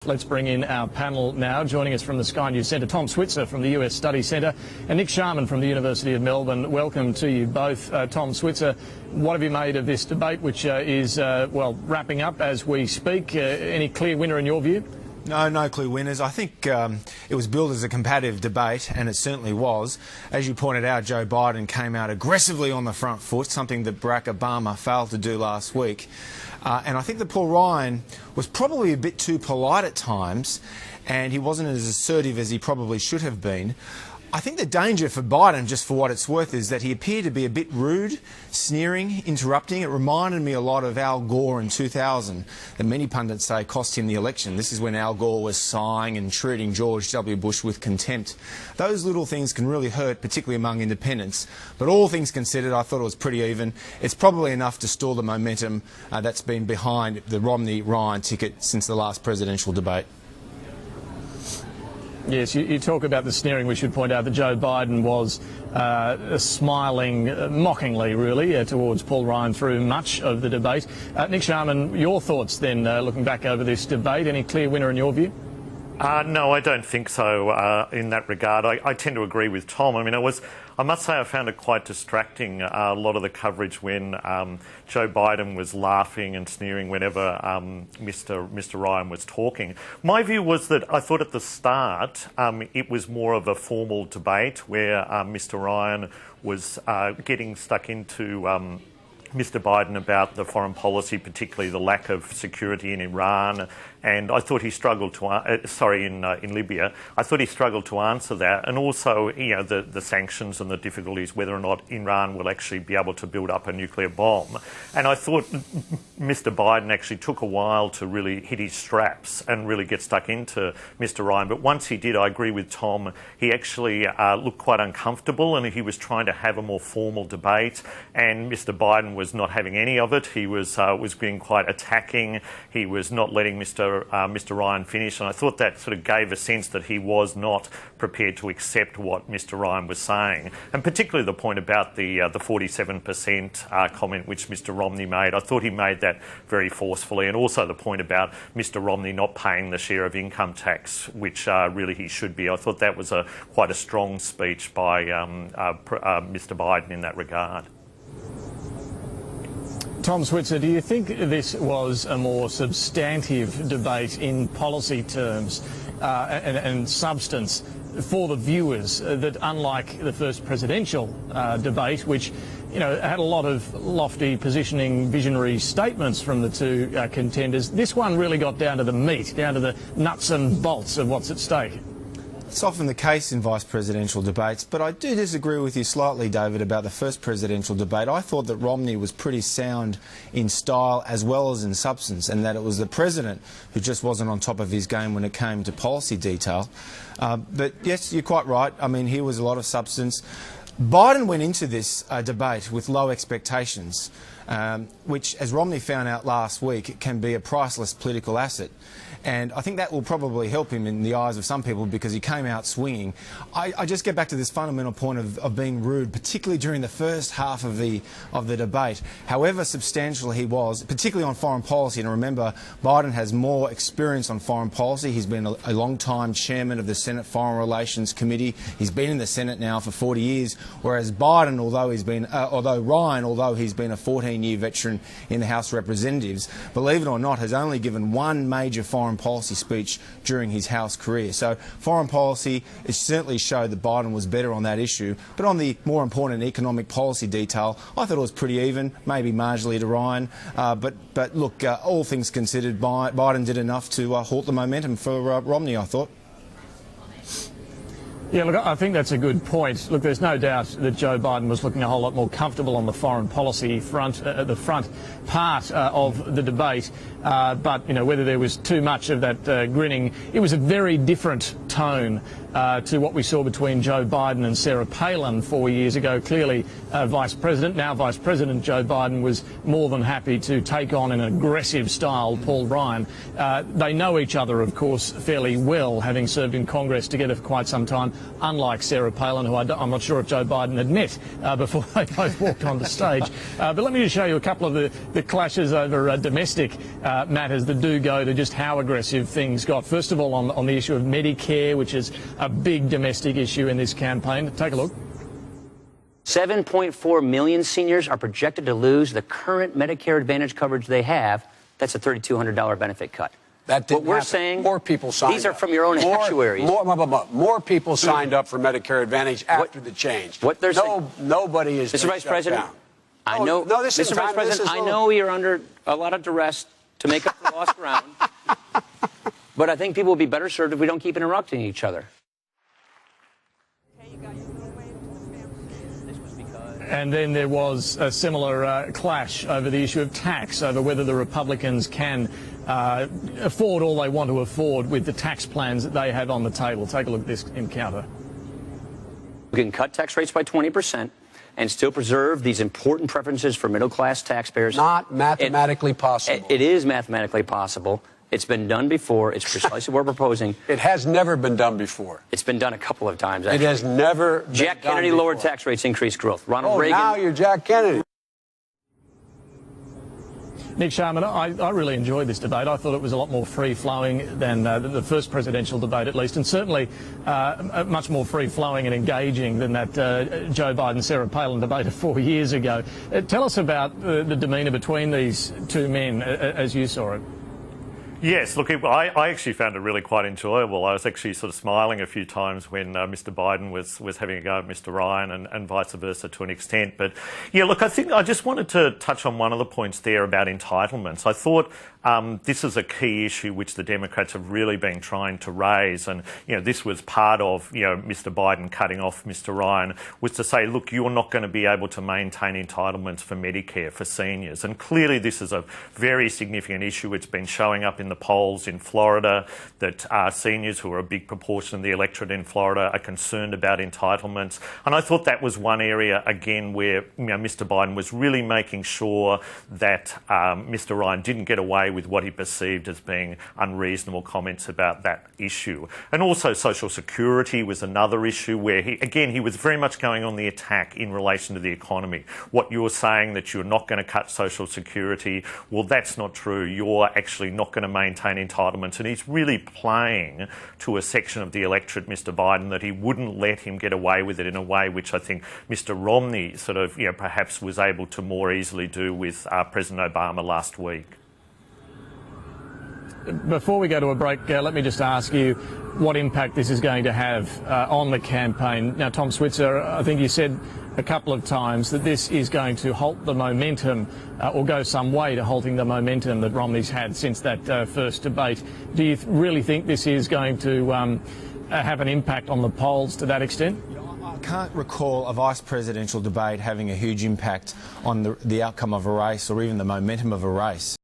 Let's bring in our panel now. Joining us from the Sky News Centre, Tom Switzer from the US Study Centre and Nick Sharman from the University of Melbourne. Welcome to you both. Tom Switzer, what have you made of this debate, which is, well, wrapping up as we speak? Any clear winner in your view? No clear winners. I think it was billed as a competitive debate, and it certainly was. As you pointed out, Joe Biden came out aggressively on the front foot, something that Barack Obama failed to do last week. And I think that Paul Ryan was probably a bit too polite at times, and he wasn't as assertive as he probably should have been. I think the danger for Biden, just for what it's worth, is that he appeared to be a bit rude, sneering, interrupting. It reminded me a lot of Al Gore in 2000, that many pundits say cost him the election. This is when Al Gore was sighing and treating George W. Bush with contempt. Those little things can really hurt, particularly among independents. But all things considered, I thought it was pretty even. It's probably enough to stall the momentum that's been behind the Romney-Ryan ticket since the last presidential debate. Yes, you talk about the sneering. We should point out that Joe Biden was smiling mockingly, really, towards Paul Ryan through much of the debate. Nick Sharman, your thoughts then, looking back over this debate. Any clear winner in your view? No, I don't think so in that regard. I tend to agree with Tom. I mean, I must say I found it quite distracting, a lot of the coverage when Joe Biden was laughing and sneering whenever Mr. Ryan was talking. My view was that I thought at the start it was more of a formal debate where Mr. Ryan was getting stuck into Mr. Biden about the foreign policy, particularly the lack of security in Iran, and I thought he struggled to, in Libya. I thought he struggled to answer that, and also, you know, the sanctions and the difficulties, whether or not Iran will actually be able to build up a nuclear bomb. And I thought Mr. Biden actually took a while to really hit his straps and really get stuck into Mr. Ryan. But once he did, I agree with Tom, he actually looked quite uncomfortable, and he was trying to have a more formal debate, and Mr. Biden was not having any of it. He was being quite attacking. He was not letting Mr. Ryan finish, and I thought that sort of gave a sense that he was not prepared to accept what Mr. Ryan was saying, and particularly the point about the 47% comment which Mr. Romney made. I thought he made that very forcefully, and also the point about Mr. Romney not paying the share of income tax, which really he should be. I thought that was quite a strong speech by Mr. Biden in that regard. Tom Switzer, do you think this was a more substantive debate in policy terms and substance for the viewers, that unlike the first presidential debate, which, you know, had a lot of lofty positioning, visionary statements from the two contenders, this one really got down to the meat, down to the nuts and bolts of what's at stake? It's often the case in vice presidential debates, but I do disagree with you slightly, David, about the first presidential debate. I thought that Romney was pretty sound in style as well as in substance, and that it was the president who just wasn't on top of his game when it came to policy detail. But yes, you're quite right. I mean, here was a lot of substance. Biden went into this debate with low expectations, which, as Romney found out last week, can be a priceless political asset. And I think that will probably help him in the eyes of some people because he came out swinging. I just get back to this fundamental point of being rude, particularly during the first half of the debate. However substantial he was, particularly on foreign policy, and remember, Biden has more experience on foreign policy. He's been a long-time chairman of the Senate Foreign Relations Committee. He's been in the Senate now for 40 years, whereas Biden, although he's been a 14-year veteran in the House of Representatives, believe it or not, has only given one major foreign policy speech during his House career. So foreign policy, it certainly showed that Biden was better on that issue. But on the more important economic policy detail, I thought it was pretty even, maybe marginally to Ryan. But look, all things considered, Biden did enough to halt the momentum for Romney, I thought. Yeah, look, I think that's a good point. Look, there's no doubt that Joe Biden was looking a whole lot more comfortable on the foreign policy front, at the front part of the debate. But, you know, whether there was too much of that grinning, it was a very different tone to what we saw between Joe Biden and Sarah Palin 4 years ago. Clearly, now Vice President Joe Biden was more than happy to take on in an aggressive style Paul Ryan. They know each other, of course, fairly well, having served in Congress together for quite some time. unlike Sarah Palin, who I'm not sure if Joe Biden had met before they both walked on the stage. But let me just show you a couple of the clashes over domestic matters that do go to just how aggressive things got. First of all, on the issue of Medicare, which is a big domestic issue in this campaign. Take a look. 7.4 million seniors are projected to lose the current Medicare Advantage coverage they have. That's a $3,200 benefit cut. That didn't what we're happen. saying, more people signed these are up. from your own actuaries. More people signed up for Medicare Advantage after the change. What they're saying, nobody is. Mr. Vice President, down. I know, no, this Mr. Vice President, I know you're under a lot of duress to make up for lost ground, but I think people will be better served if we don't keep interrupting each other. And then there was a similar clash over the issue of tax, over whether the Republicans can afford all they want to afford with the tax plans that they have on the table. Take a look at this encounter. We can cut tax rates by 20% and still preserve these important preferences for middle-class taxpayers. Not mathematically possible. It is mathematically possible. It's been done before. It's precisely what we're proposing. It has never been done before. It's been done a couple of times, actually. It has never been Jack done Kennedy before. lowered tax rates, increased growth. Ronald Reagan. Now you're Jack Kennedy. Nick Sharman, I really enjoyed this debate. I thought it was a lot more free-flowing than the first presidential debate, at least, and certainly much more free-flowing and engaging than that Joe Biden-Sarah Palin debate of 4 years ago. Tell us about the demeanour between these two men as you saw it. Yes, look, I actually found it really quite enjoyable. I was actually sort of smiling a few times when Mr Biden was having a go at Mr Ryan and vice versa to an extent. But, yeah, look, I think I just wanted to touch on one of the points there about entitlements. I thought this is a key issue which the Democrats have really been trying to raise. And, this was part of, Mr Biden cutting off Mr Ryan, was to say, look, you're not going to be able to maintain entitlements for Medicare for seniors. And clearly this is a very significant issue. It's been showing up in the polls in Florida that seniors, who are a big proportion of the electorate in Florida, are concerned about entitlements. And I thought that was one area, again, where Mr Biden was really making sure that Mr Ryan didn't get away with what he perceived as being unreasonable comments about that issue. And also Social Security was another issue where he was very much going on the attack in relation to the economy. What you're saying that you're not going to cut Social Security, well, that's not true. You're actually not going to maintain entitlements, and he's really playing to a section of the electorate, Mr Biden, that he wouldn't let him get away with it in a way which I think Mr Romney sort of, perhaps was able to more easily do with President Obama last week. Before we go to a break, let me just ask you what impact this is going to have on the campaign. Now, Tom Switzer, I think you said a couple of times that this is going to halt the momentum or go some way to halting the momentum that Romney's had since that first debate. Do you really think this is going to have an impact on the polls to that extent? I can't recall a vice presidential debate having a huge impact on the outcome of a race or even the momentum of a race.